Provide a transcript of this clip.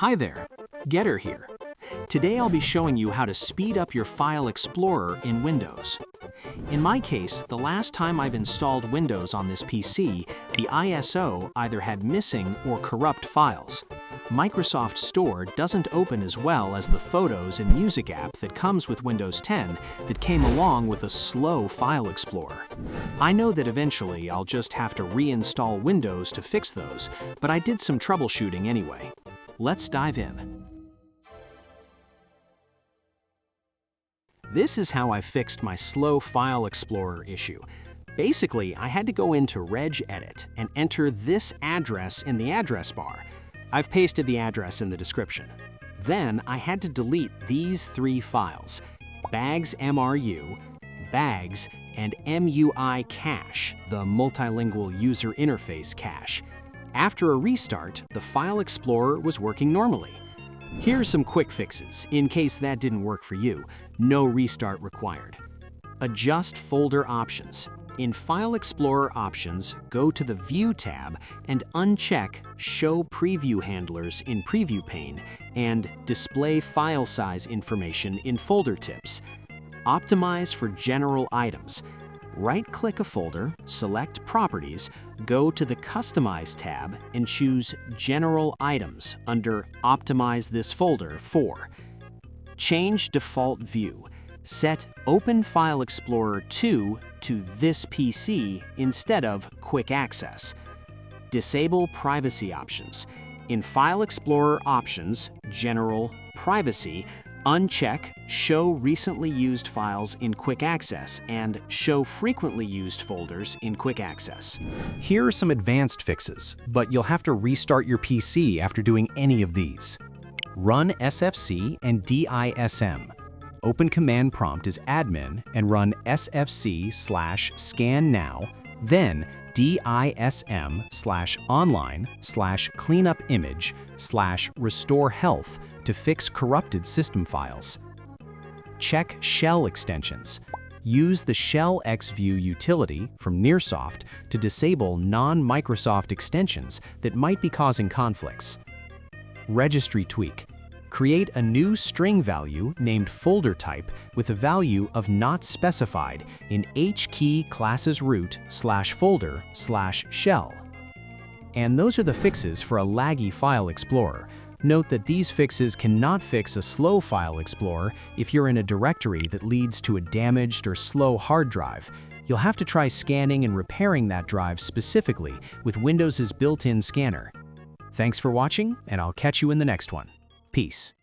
Hi there, Getter here. Today I'll be showing you how to speed up your File Explorer in Windows. In my case, the last time I've installed Windows on this PC, the ISO either had missing or corrupt files. Microsoft Store doesn't open as well as the Photos and Music app that comes with Windows 10 that came along with a slow File Explorer. I know that eventually I'll just have to reinstall Windows to fix those, but I did some troubleshooting anyway. Let's dive in. This is how I fixed my slow File Explorer issue. Basically, I had to go into Regedit and enter this address in the address bar. I've pasted the address in the description. Then I had to delete these three files, bags.mru, bags, and MUI cache, the multilingual user interface cache. After a restart, the File Explorer was working normally. Here's some quick fixes, in case that didn't work for you. No restart required. Adjust folder options. In File Explorer Options, go to the View tab and uncheck Show Preview Handlers in Preview pane and Display File Size Information in Folder Tips. Optimize for general items. Right-click a folder, select Properties, go to the Customize tab and choose General Items under Optimize this folder for. Change default view. Set Open File Explorer 2 to this PC instead of Quick Access. Disable privacy options. In File Explorer Options, General, Privacy, uncheck Show Recently Used Files in Quick Access and Show Frequently Used Folders in Quick Access. Here are some advanced fixes, but you'll have to restart your PC after doing any of these. Run SFC and DISM. Open Command Prompt as admin and run sfc/scannow, then DISM/online/cleanupimage/RestoreHealth to fix corrupted system files. Check shell extensions. Use the Shell XView utility from Nearsoft to disable non-Microsoft extensions that might be causing conflicts. Registry tweak. Create a new string value named folder type with a value of not specified in hkey classes root/folder/shell. And those are the fixes for a laggy File Explorer. Note that these fixes cannot fix a slow File Explorer if you're in a directory that leads to a damaged or slow hard drive. You'll have to try scanning and repairing that drive specifically with Windows's built-in scanner. Thanks for watching, and I'll catch you in the next one. Peace.